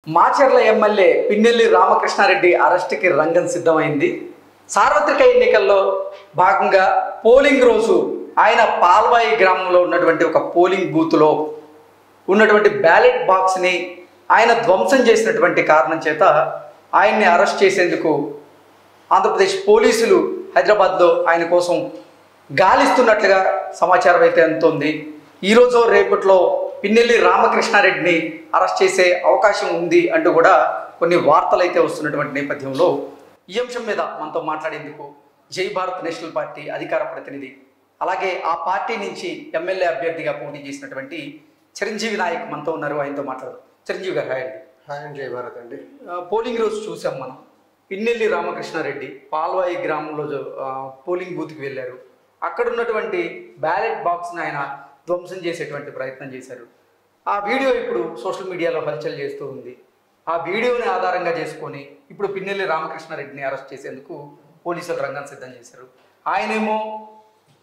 Macherla MLA Pinnelli Ramakrishna Reddy అరెస్ట్కి రంగం సిద్ధమైంది. సార్వత్రిక ఎన్నికల్లో భాగంగా పోలింగ్ రోజు ఆయన పాల్వాయి గ్రామంలో ఉన్నటువంటి ఒక పోలింగ్ బూత్లో ఉన్నటువంటి బ్యాలెట్ బాక్స్ని ఆయన ధ్వంసం చేసినటువంటి కారణం చేత ఆయన్ని అరెస్ట్ చేసేందుకు ఆంధ్రప్రదేశ్ పోలీసులు హైదరాబాద్లో ఆయన కోసం గాలిస్తున్నట్లుగా సమాచారం అయితే అందుతోంది. ఈరోజు రేపట్లో పిన్నెల్లి రామకృష్ణారెడ్డిని అరెస్ట్ చేసే అవకాశం ఉంది అంటూ కూడా కొన్ని వార్తలు అయితే వస్తున్నటువంటి నేపథ్యంలో ఈ అంశం మీద మనతో మాట్లాడేందుకు జై భారత్ నేషనల్ పార్టీ అధికార ప్రతినిధి, అలాగే ఆ పార్టీ నుంచి ఎమ్మెల్యే అభ్యర్థిగా పోటీ చేసినటువంటి చిరంజీవి నాయక్ మనతో ఉన్నారు. ఆయనతో మాట్లాడదాం. చిరంజీవి గారు హాయ్ అండి. హాయ్ అండి, జై భారత్ అండి. పోలింగ్ రోజు చూసాం మనం, పిన్నెల్లి రామకృష్ణారెడ్డి పాల్వాయి గ్రామంలో పోలింగ్ బూత్కి వెళ్ళారు. అక్కడ ఉన్నటువంటి బ్యాలెట్ బాక్స్ని ఆయన ధ్వంసం చేసేటువంటి ప్రయత్నం చేశారు. ఆ వీడియో ఇప్పుడు సోషల్ మీడియాలో హల్చల్ చేస్తూ ఉంది. ఆ వీడియోని ఆధారంగా చేసుకొని ఇప్పుడు పిన్నెల్లి రామకృష్ణారెడ్డిని అరెస్ట్ చేసేందుకు పోలీసులు రంగం సిద్ధం చేశారు. ఆయనేమో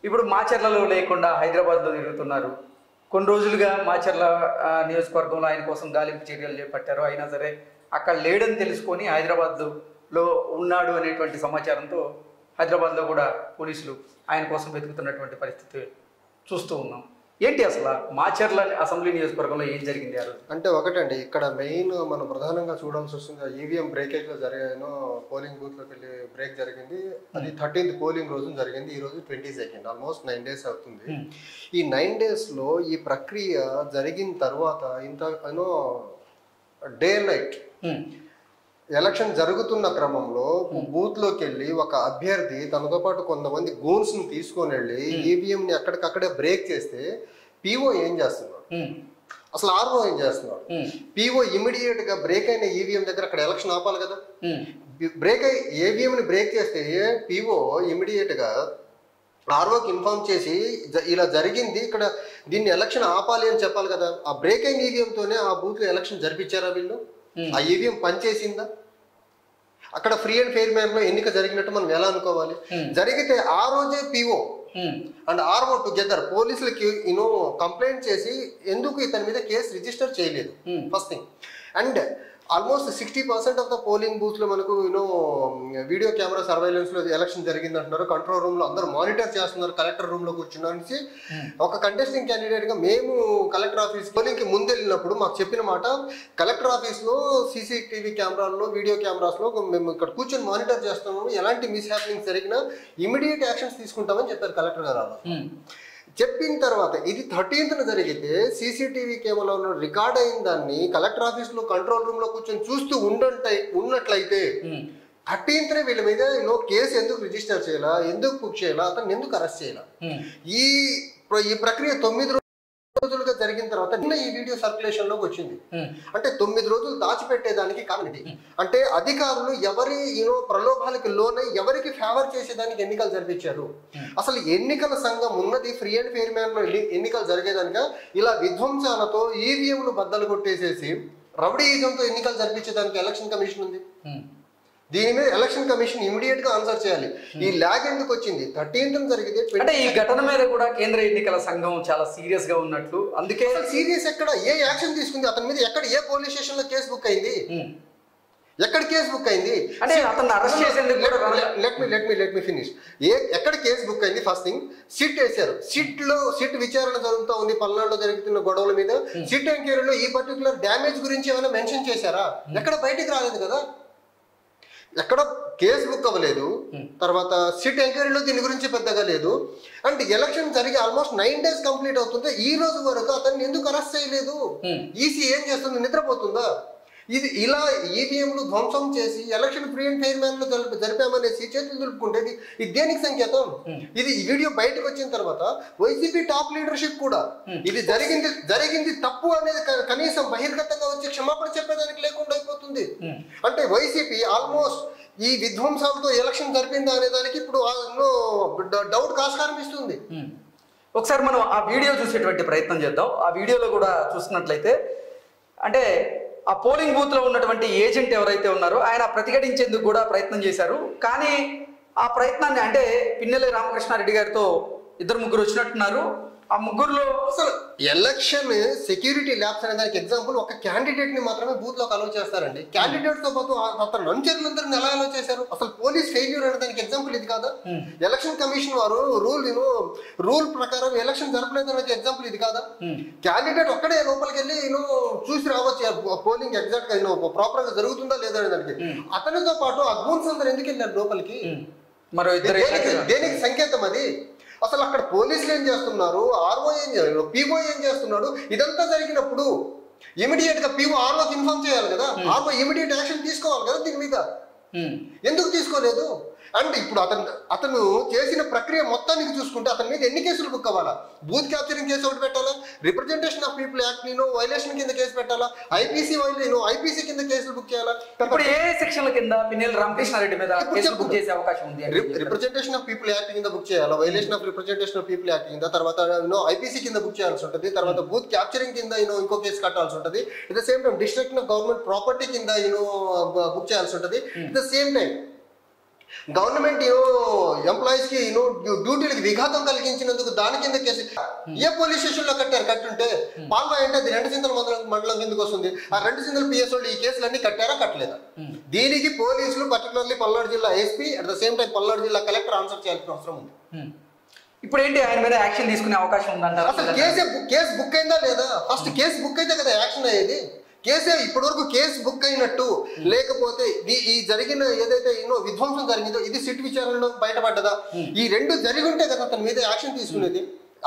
ఇప్పుడు మాచర్లలో లేకుండా హైదరాబాద్లో తిరుగుతున్నారు. కొన్ని రోజులుగా మాచర్ల నియోజకవర్గంలో ఆయన కోసం గాలింపు చర్యలు చేపట్టారు. అయినా సరే అక్కడ లేడని తెలుసుకొని హైదరాబాద్లో ఉన్నాడు అనేటువంటి సమాచారంతో హైదరాబాద్లో కూడా పోలీసులు ఆయన కోసం వెతుకుతున్నటువంటి పరిస్థితి చూస్తూ ఉన్నాం. ఏంటి అసలు మాచర్ల అసెంబ్లీ నియోజకవర్గంలో ఏం జరిగింది ఆ రోజు? అంటే ఒకటండి, ఇక్కడ మెయిన్ మనం ప్రధానంగా చూడాల్సి వస్తుంది. ఈవీఎం బ్రేకేజ్లో జరిగాను, పోలింగ్ బూత్లోకి వెళ్ళి బ్రేక్ జరిగింది. అది 13th పోలింగ్ రోజు జరిగింది. ఈ రోజు 22nd, ఆల్మోస్ట్ 9 days అవుతుంది. ఈ 9 daysలో ఈ ప్రక్రియ జరిగిన తర్వాత ఇంత డే నైట్ ఎలక్షన్ జరుగుతున్న క్రమంలో బూత్లోకి వెళ్ళి ఒక అభ్యర్థి తనతో పాటు కొంతమంది గూన్స్ని తీసుకొని వెళ్ళి ఈవీఎంని అక్కడికక్కడే బ్రేక్ చేస్తే పీఓ ఏం చేస్తున్నాడు, అసలు ఆర్ఓ ఏం చేస్తున్నాడు? పీఓ ఇమీడియట్ గా బ్రేక్ అయిన ఈవీఎం దగ్గర అక్కడ ఎలక్షన్ ఆపాలి కదా. బ్రేక్ అయ్యి ఈవీఎంని బ్రేక్ చేస్తే పీఓ ఇమీడియట్ గా ఆర్ఓకి ఇన్ఫార్మ్ చేసి ఇలా జరిగింది, ఇక్కడ దీన్ని ఎలక్షన్ ఆపాలి అని చెప్పాలి కదా. ఆ బ్రేక్ అయిన ఈవీఎంతోనే ఆ బూత్ లో ఎలక్షన్ జరిపించారా వీళ్ళు? ఆ ఈవీఎం పనిచేసిందా? అక్కడ ఫ్రీ అండ్ ఫెయిర్ మ్యాన్లో ఎన్నిక జరిగినట్టు మనం ఎలా అనుకోవాలి? జరిగితే ఆ రోజే పీఓ అండ్ ఆర్ఓ టుగెదర్ పోలీసులకి కంప్లైంట్ చేసి ఎందుకు ఇతని మీద కేసు రిజిస్టర్ చేయలేదు, first thing. And almost 60% of the polling booth లో మనకు వీడియో కెమెరా సర్వైలెన్స్ లో ఎలక్షన్ జరిగింది అంటున్నారు. కంట్రోల్ రూమ్ లో అందరూ మానిటర్ చేస్తున్నారు. కలెక్టర్ రూమ్ లో కూర్చున్నాను ఒక కంటెస్టింగ్ క్యాండిడేట్ గా మేము కలెక్టర్ ఆఫీస్ పోలింగ్ కి ముందు వెళ్ళినప్పుడు మాకు చెప్పిన మాట, కలెక్టర్ ఆఫీస్ లో సీసీటీవీ కెమెరాల్లో వీడియో కెమెరాస్ లో మేము ఇక్కడ కూర్చొని మానిటర్ చేస్తాము, ఎలాంటి మిస్ హ్యాపెనింగ్ జరిగినా ఇమీడియట్ యాక్షన్స్ తీసుకుంటామని చెప్పారు కలెక్టర్ గారు. చెప్పిన తర్వాత ఇది 13th జరిగితే సీసీటీవీ కెమెరాలో రికార్డ్ అయిన దాన్ని కలెక్టర్ ఆఫీస్ లో కంట్రోల్ రూమ్ లో కూర్చొని చూస్తూ ఉన్నట్లయితే 13th వీళ్ళ మీద కేసు ఎందుకు రిజిస్టర్ చేయాలా, ఎందుకు బుక్ చేయాలా, అతను ఎందుకు అరెస్ట్ చేయాలా? ఈ ప్రక్రియ 9 రోజులుగా జరిగిన తర్వాత నిన్న ఈ వీడియో సర్క్యులేషన్ లోకి వచ్చింది. అంటే 9 రోజులు దాచిపెట్టేదానికి కారణం ఇది. అంటే అధికారులు ఎవరి ప్రలోభాలకు లోనై ఎవరికి ఫేవర్ చేసేదానికి ఎన్నికలు జరిపించారు. అసలు ఎన్నికల సంఘం ఉన్నది ఫ్రీ అండ్ ఫెయిర్ మ్యాన్ లో ఎన్నికలు జరిగేదానిక ఇలా విధ్వంసాలతో ఈవీఎంలు బద్దలు కొట్టేసేసి రౌడీయిజంతో ఎన్నికలు జరిపించేదానికి ఎలక్షన్ కమిషన్ ఉంది. దీని మీద ఎలక్షన్ కమిషన్ ఇమీడియట్ గా ఆన్సర్ చేయాలి. ఈ ల్యాగ్ ఎందుకు వచ్చింది? 13th జరిగితే అంటే ఈ ఘటన మీద కూడా కేంద్ర ఎన్నికల సంఘం చాలా సీరియస్ గా ఉన్నట్లు, అందుకే సీరియస్ ఎక్కడ ఏ యాక్షన్ తీసుకుంది? అతని మీద ఎక్కడ ఏ పోలీస్ స్టేషన్ లో కేసు బుక్ అయింది? ఎక్కడ కేసు బుక్ అయింది? అంటే అతను అరెస్ట్ చేసేందుకు లెట్ మీ ఫినిష్. ఎక్కడ కేసు బుక్ అయింది? ఫస్ట్ థింగ్, సిట్ వేశారు. సిట్ విచారణ జరుగుతూ ఉంది పల్నాడులో జరుగుతున్న గొడవల మీద. సిట్ ఎంక్వైరీలో ఈ పర్టికులర్ డ్యామేజ్ గురించి ఏమైనా మెన్షన్ చేశారా? ఎక్కడ బయటికి రాలేదు కదా. ఎక్కడ కేసు బుక్ అవ్వలేదు. తర్వాత సిట్ ఎంక్వైరీలో దీని గురించి పెద్దగా లేదు. అండ్ ఎలక్షన్ జరిగి ఆల్మోస్ట్ 9 days కంప్లీట్ అవుతుంది. ఈ రోజు వరకు అతన్ని ఎందుకు అరెస్ట్ చేయలేదు? ఈసీ ఏం చేస్తుంది? నిద్రపోతుందా? ఇది ఇలా ఈవీఎంలు ధ్వంసం చేసి election free and fair man లో జరిపామనేసి చేతులు దులుపుకుంటే ఇది దేనికి సంకేతం? ఇది ఈ వీడియో బయటకు వచ్చిన తర్వాత వైసీపీ టాప్ లీడర్షిప్ కూడా ఇది జరిగింది తప్పు అనేది కనీసం బహిర్గతంగా వచ్చి క్షమాపణ చెప్పేదానికి లేకుండా అయిపోతుంది. అంటే వైసీపీ ఆల్మోస్ట్ ఈ విధ్వంసాలతో ఎలక్షన్ జరిపిందా అనే దానికి ఇప్పుడు డౌట్ ఆస్కారం ఇస్తుంది. ఒకసారి మనం ఆ వీడియో చూసేటువంటి ప్రయత్నం చేద్దాం. ఆ వీడియోలో కూడా చూసినట్లయితే అంటే ఆ పోలింగ్ బూత్ లో ఉన్నటువంటి ఏజెంట్ ఎవరైతే ఉన్నారో ఆయన ప్రతిఘటించేందుకు కూడా ప్రయత్నం చేశారు. కానీ ఆ ప్రయత్నాన్ని అంటే పిన్నెల్లి రామకృష్ణారెడ్డి గారితో 2-3 వచ్చినట్టున్నారు. ఆ ముగ్గురులో అసలు ఎలక్షన్ సెక్యూరిటీ ల్యాబ్స్ అనే దానికి ఎగ్జాంపుల్ ఒక క్యాండిడేట్ ని మాత్రమే బూత్ లోకి అలౌ చేస్తారండి. క్యాండిడేట్ తో పాటు అతను అనుచరులందరిని ఎలా అలౌ చేశారు? అసలు పోలీస్ ఫెయిల్యూర్ అనే దానికి ఎగ్జాంపుల్ ఇది కాదా? ఎలక్షన్ కమిషన్ వారు రూల్ ప్రకారం ఎలక్షన్ జరపలేదు అనేది ఎగ్జాంపుల్ ఇది కాదా? క్యాండిడేట్ ఒక్కడే లోపలికి వెళ్ళి చూసి రావచ్చు పోలింగ్ ఎగ్జాక్ట్ గా ప్రాపర్ గా జరుగుతుందా లేదా అనే దానికి. అతనితో పాటు ఆ గూన్స్ అందరు ఎందుకు వెళ్ళారు లోపలికి? మరో దేనికి సంకేతం అది? అసలు అక్కడ పోలీసులు ఏం చేస్తున్నారు, ఆర్ఓ ఏం చేస్తున్నారు, పీఓ ఏం చేస్తున్నాడు? ఇదంతా జరిగినప్పుడు ఇమీడియట్ గా పీఓ ఆర్ఓకి ఇన్ఫార్మ్ చేయాలి కదా, ఆర్ఓ ఇమీడియట్ యాక్షన్ తీసుకోవాలి కదా దీని మీద. ఎందుకు తీసుకోలేదు? అండ్ ఇప్పుడు అతను చేసిన ప్రక్రియ మొత్తానికి చూసుకుంటే అతని మీద ఎన్ని కేసులు బుక్ అవ్వాలా? బూత్ క్యాప్చరింగ్ కేసు ఒకటి పెట్టాలా, representation of people act violation కింద కేసు పెట్టాలా, ఐపీసీ కింద కేసులు బుక్ చేయాలా? ఇప్పుడు ఏ సెక్షన్ల కింద పిన్నెల్లి రామకృష్ణారెడ్డి మీద కేసులు బుక్ చేసే అవకాశం ఉంది? రిప్రజెంటేషన్ ఆఫ్ పీపుల్ యాక్ట్ కింద బుక్ చేయాలా, violation of representation of people act కింద, తర్వాత ఐపీసీ కింద బుక్ చేయాల్సి ఉంటుంది, తర్వాత బూత్ క్యాప్చరింగ్ కింద ఇంకో కేసు కట్టాల్సి ఉంటుంది, at the same time destruction of government property కింద బుక్ చేయాల్సి ఉంటుంది, at the same time government employees కి డ్యూటీలకు విఘాతం కలిగించినందుకు దాని కింద కేసు. ఏ పోలీస్ స్టేషన్ లో కట్టుంటే పాల్వాయి అంటే అది 2 సింతల మండలం కిందకు వస్తుంది. ఆ 2 సింతల పిఎస్ వాళ్ళు ఈ కేసులన్నీ కట్టారా కట్టలేదా? దీనికి పోలీసులు పర్టికులర్లీ పల్నాడు జిల్లా SP at the same time Palnadu జిల్లా కలెక్టర్ ఆన్సర్ చేయాల్సిన అవసరం ఉంది. ఇప్పుడు ఏంటి ఆయన మీద యాక్షన్ తీసుకునే అవకాశం ఉందంటారా? అసలు కేసు బుక్ అయిందా లేదా? ఫస్ట్ కేసు బుక్ అయితే కదా యాక్షన్ అయ్యేది. కేసే ఇప్పటి వరకు కేసు బుక్ అయినట్టు లేకపోతే ఈ జరిగిన ఏదైతే విధ్వంసం జరిగిందో ఇది సిట్ విచారణలో బయటపడ్డదా? ఈ 2 జరిగి ఉంటే కదా అతని మీద యాక్షన్ తీసుకునేది.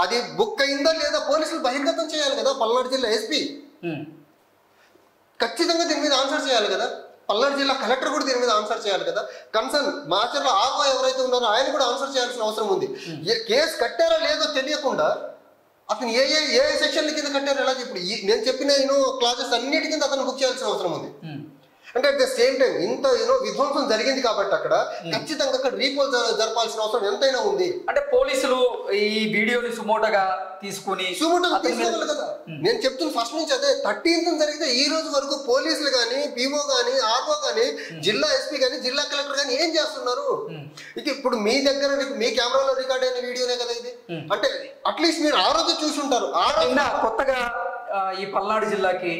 అది బుక్ అయిందా లేదా పోలీసులు బహిర్గతం చేయాలి కదా. పల్నాడు జిల్లా ఎస్పీ ఖచ్చితంగా దీని మీద ఆన్సర్ చేయాలి కదా. పల్నాడు జిల్లా కలెక్టర్ కూడా దీని మీద ఆన్సర్ చేయాలి కదా. కన్సర్న్ మాచర్ల ఆర్ఓ ఎవరైతే ఉన్నారో ఆయన కూడా ఆన్సర్ చేయాల్సిన అవసరం ఉంది. కేసు కట్టారా లేదో తెలియకుండా అతను ఏ సెక్షన్ల కింద కట్టారు ఎలా? ఇప్పుడు నేను చెప్పిన క్లాసెస్ అన్నిటి కింద అతను బుక్ చేయాల్సిన అవసరం ఉంది. అంటే అట్ ద సేమ్ టైం ఇంత విధ్వంసం జరిగింది కాబట్టి అక్కడ ఖచ్చితంగా అక్కడ రీపోల్ జరపాల్సిన అవసరం ఎంతైనా ఉంది. అంటే పోలీసులు ఈ వీడియోని సుమోటోగా తీసుకోవాలి కదా. నేను చెప్తున్న ఫస్ట్ నుంచి అదే 13th జరిగితే ఈ రోజు వరకు పోలీసులు కానీ, పీఓ కానీ, ఆర్ఓ కానీ, జిల్లా ఎస్పీ కానీ, జిల్లా కలెక్టర్ కానీ ఏం చేస్తున్నారు? ఇక ఇప్పుడు మీ దగ్గర మీ కెమెరాలో రికార్డ్ అయిన వీడియోనే కదా ఇది. అంటే అట్లీస్ట్ మీరు ఆ రోజు చూసి ఉంటారు. కొత్తగా ఈ పల్నాడు జిల్లాకి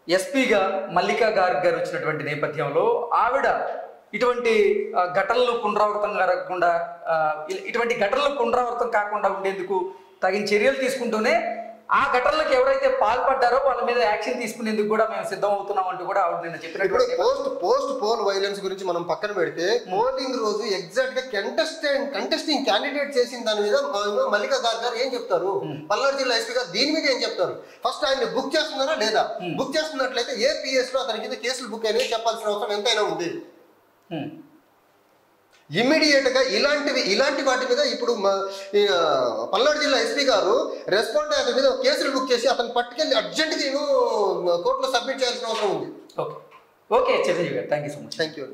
ఎస్పీగా మల్లికా గార్గ్ గారు వచ్చినటువంటి నేపథ్యంలో ఆవిడ ఇటువంటి ఘటనలు పునరావృతం కాకుండా ఉండేందుకు తగిన చర్యలు తీసుకుంటూనే ఆ ఘటనలకు ఎవరైతే పాల్పడ్డారో వాళ్ళ మీద యాక్షన్ తీసుకునేందుకు కూడా మేము సిద్ధం అవుతున్నాం అంటూ కూడా ఆవిడ నిన్న చెప్పినట్టు. పోస్ట్ పోల్ వైలెన్స్ గురించి మనం పక్కన పెడితే పోలింగ్ రోజు ఎగ్జాక్ట్ గా కంటెస్టింగ్ క్యాండిడేట్ చేసిన దాని మీద మల్లికా గార్గ్ గారు ఏం చెప్తారు? పల్నాడు జిల్లా ఎస్పీ గారు దీని మీద ఏం చెప్తారు? ఫస్ట్ ఆయన బుక్ చేస్తున్నారా లేదా? బుక్ చేస్తున్నట్లయితే ఏ పిఎస్ లో అతని కింద కేసులు బుక్ అయినాయి చెప్పాల్సిన అవసరం ఎంతైనా ఉంది. ఇమ్మీడియట్ గా ఇలాంటి వాటి మీద ఇప్పుడు పల్నాడు జిల్లా ఎస్పీ గారు రెస్పాండ్ అతని మీద కేసులు బుక్ చేసి అతను పట్టుకెళ్ళి అర్జెంట్ గా కోర్టులో సబ్మిట్ చేయాల్సిన అవసరం ఉంది. ఓకే చిరంజీవి గారు, thank you so much. Thank you.